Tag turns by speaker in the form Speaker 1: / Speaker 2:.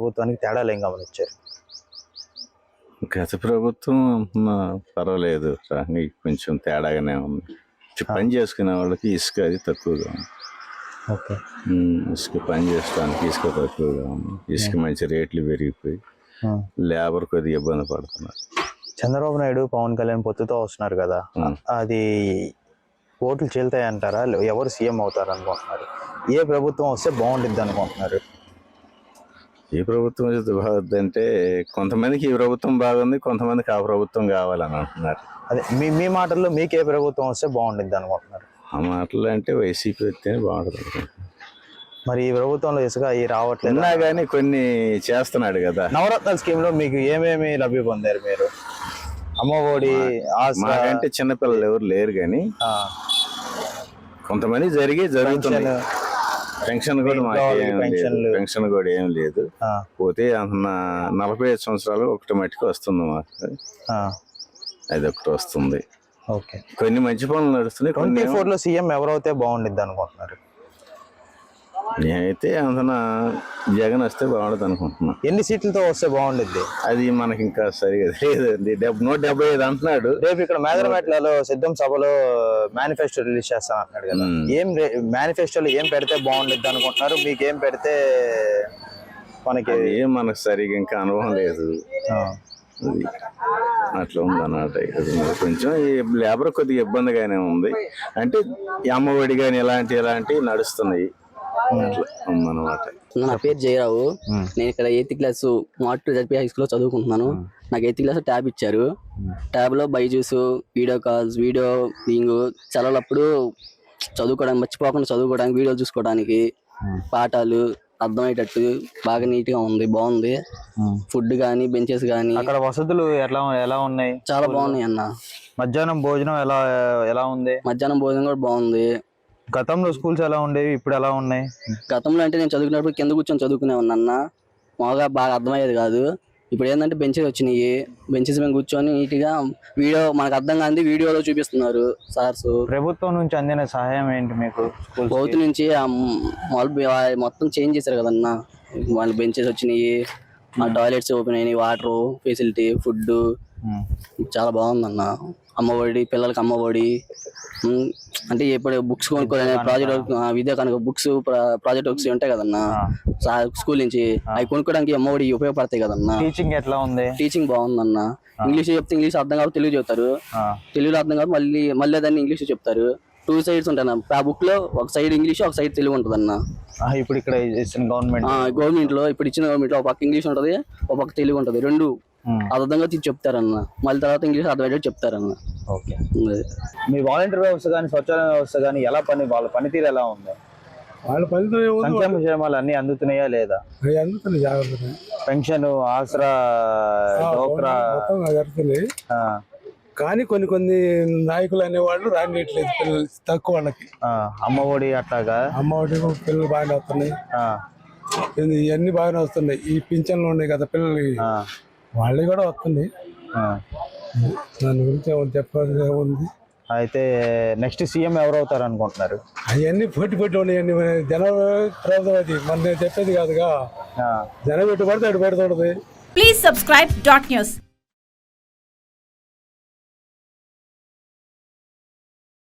Speaker 1: ప్రభుత్వానికి తేడాలు ఏం గమనించారు?
Speaker 2: గత ప్రభుత్వం పర్వాలేదు, కొంచెం తేడాగానే ఉంది. పని చేసుకునే వాళ్ళకి ఇసుక అది తక్కువగా ఉంది.
Speaker 1: ఓకే.
Speaker 2: ఇసుక పని చేసుకోవడానికి ఇసుక తక్కువగా ఉంది. ఇసుక మంచి రేట్లు పెరిగిపోయి లేబర్ కొద్దిగా ఇబ్బంది పడుతున్నారు.
Speaker 1: చంద్రబాబు నాయుడు పవన్ కళ్యాణ్ పొత్తుతో వస్తున్నారు కదా, అది ఓట్లు చీలుతాయి అంటారా? ఎవరు సీఎం అవుతారు అనుకుంటున్నారు? ఏ ప్రభుత్వం వస్తే బాగుంటుంది అనుకుంటున్నారు?
Speaker 2: ఏ ప్రభుత్వం వస్తే బాగుంది అంటే కొంతమందికి ఈ ప్రభుత్వం బాగుంది, కొంతమందికి ఆ ప్రభుత్వం కావాలని అంటున్నారు.
Speaker 1: అదే మీ మాటల్లో మీకు ఏ ప్రభుత్వం వస్తే బాగుంటుంది అనుకుంటున్నారు?
Speaker 2: ఆ మాటలు అంటే వైసీపీ వస్తేనే బాగుంటుంది.
Speaker 1: మరి ఈ ప్రభుత్వంలో ఇసుక అవి రావట్లేదు
Speaker 2: కానీ కొన్ని చేస్తున్నాడు కదా.
Speaker 1: నవరత్నాల స్కీమ్ లో మీకు ఏమేమి లబ్ధి పొందారు మీరు? అమ్మఒడి,
Speaker 2: మాకంటే చిన్నపిల్లలు ఎవరు లేరు, కానీ కొంతమంది జరుగుతుంది. పెన్షన్ కూడా పెన్షన్ కూడా ఏం లేదు. పోతే 45 సంవత్సరాలు ఒకటి మట్టికి వస్తుంది మాకు, అది ఒకటి వస్తుంది. కొన్ని మంచి పనులు నడుస్తున్నాయి.
Speaker 1: 24 లో సీఎం ఎవరైతే బాగుండిద్ది అనుకుంటున్నారు?
Speaker 2: నేనైతే జగన్ వస్తే బాగుండదు అనుకుంటున్నా.
Speaker 1: ఎన్ని సీట్లతో వస్తే బాగుండిద్ది?
Speaker 2: అది మనకి ఇంకా సరిగా లేదండి. 175 అంటున్నాడు.
Speaker 1: రేపు ఇక్కడ మేదరమెట్లలో సిద్ధం సభలో మేనిఫెస్టో రిలీజ్ చేస్తాను అంటున్నాడు కదా, ఏం మేనిఫెస్టోలో ఏం పెడితే బాగుండిద్ది అనుకుంటున్నారు? మీకు ఏం పెడితే
Speaker 2: మనకు సరిగా ఇంకా అనుభవం లేదు, అట్లా ఉంది అన్నమాట. కొంచెం ఈ లేబర్ కొద్దిగా ఇబ్బందిగానే ఉంది. అంటే అమ్మఒడి కానీ ఇలాంటివి నడుస్తున్నాయి అన్నమాట.
Speaker 3: నా పేరు జయరావు. నేను ఇక్కడ 8th క్లాస్ మాటు జడ్పీ హై స్కూల్లో చదువుకుంటున్నాను. నాకు 8th క్లాస్ ట్యాబ్ ఇచ్చారు. ట్యాబ్ లో బైజూస్, వీడియో కాల్స్, వీడియో సెలవులప్పుడు చదువుకోవడానికి, మర్చిపోకుండా చదువుకోవడానికి, వీడియోలు చూసుకోవడానికి, పాఠాలు అర్థమయ్యేటట్టు బాగా నీట్ గా ఉంది, బాగుంది. ఫుడ్ గానీ, బెంచెస్ గానీ,
Speaker 1: అక్కడ వసతులు ఎలా ఉన్నాయి?
Speaker 3: చాలా బాగున్నాయి అన్న.
Speaker 1: మధ్యాహ్నం భోజనం ఎలా ఉంది?
Speaker 3: మధ్యాహ్నం భోజనం కూడా బాగుంది.
Speaker 1: గతంలో స్కూల్స్ ఎలా ఉండేవి, ఇప్పుడు ఎలా ఉన్నాయి?
Speaker 3: గతంలో అంటే నేను చదువుకున్నప్పుడు కింద కూర్చొని చదువుకునే ఉన్నా, మాగా బాగా అర్థమయ్యేది కాదు. ఇప్పుడు ఏంటంటే బెంచెస్ వచ్చినాయి, బెంచెస్ మీద కూర్చొని నీట్ గా వీడియో మనకు అర్థం కాని వీడియోలో చూపిస్తున్నారు సార్స్.
Speaker 1: ప్రభుత్వం నుంచి అందిన సహాయం ఏంటి మీకు?
Speaker 3: ప్రభుత్వం నుంచి మొత్తం చేంజ్ చేశారు కదన్నా. వాళ్ళ బెంచెస్ వచ్చినాయి, టాయిలెట్స్ ఓపెన్ అయినాయి, వాటర్ ఫెసిలిటీ, ఫుడ్ చాలా బాగుందన్న. అమ్మఒడి, పిల్లలకి అమ్మఒడి. అంటే ఇప్పుడు బుక్స్ కొనుక్కోవాలి, ప్రాజెక్ట్ విద్యా కనుక బుక్స్, ప్రాజెక్ట్ బుక్స్ ఉంటాయి కదన్నా స్కూల్ నుంచి, అవి కొనుక్కోవడానికి అమ్మఒడి ఉపయోగపడతాయి కదన్నా.
Speaker 1: టీచింగ్ ఎట్లా ఉంది?
Speaker 3: టీచింగ్ బాగుందన్న. ఇంగ్లీష్ చెప్తే ఇంగ్లీష్ అర్థం కాబట్టి తెలుగు చెప్తారు, తెలుగులో అర్థం కాబట్టి మళ్ళీ దాన్ని ఇంగ్లీష్ చెప్తారు. 2 sides ఉంటాయి ఆ బుక్ లో, ఒక సైడ్ ఇంగ్లీష్, ఒక సైడ్ తెలుగు ఉంటుంది అన్న.
Speaker 1: ఇప్పుడు ఇక్కడ
Speaker 3: గవర్నమెంట్ లో ఇప్పుడు ఇచ్చిన గవర్నమెంట్ లో ఒక పక్క ఇంగ్లీష్ ఉంటది, ఒక పక్క తెలుగు ఉంటది. రెండు అర్థంగా చెప్తారన్న. మళ్ళీ తర్వాత ఇంగ్లీష్ అర్థమయ్యేటట్టు చెప్తారన్న.
Speaker 1: ఓకే. మీ వాలంటీర్ వ్యవస్థ కానీ, స్వచ్ఛంద వ్యవస్థ కానీ వాళ్ళ పనితీరు ఎలా ఉంది?
Speaker 4: వాళ్ళ పనితీరు
Speaker 1: సంక్షేమ విషయాలు అన్ని అందుతున్నాయా లేదా?
Speaker 4: అందుతున్నాయి, జాగ్రత్త.
Speaker 1: పెన్షన్, ఆసరా, డోక్రా
Speaker 4: జరుగుతున్నాయి. కానీ కొన్ని నాయకులు అనేవాళ్ళు రానియట్లేదు పిల్లలు, తక్కువ వాళ్ళకి.
Speaker 1: అమ్మఒడి అట్లాగా,
Speaker 4: అమ్మఒడి పిల్లలు బాగానే వస్తున్నాయి, ఇవన్నీ బాగానే వస్తున్నాయి. ఈ పింఛన్లు ఉన్నాయి కదా పిల్లలకి, వాళ్ళవి కూడా వస్తున్నాయి. దాని గురించి ఏమైనా చెప్పాల్సి ఉంది.
Speaker 1: అయితే నెక్స్ట్ సీఎం ఎవరు అవుతారు అనుకుంటున్నారు?
Speaker 4: అవన్నీ పోటీ ఉన్నాయండి. జనం ప్రభుత్వం అది మన చెప్పేది కాదుగా, జనం పెట్టి పడితే అటు పెడుతుంది.
Speaker 5: Please subscribe .news.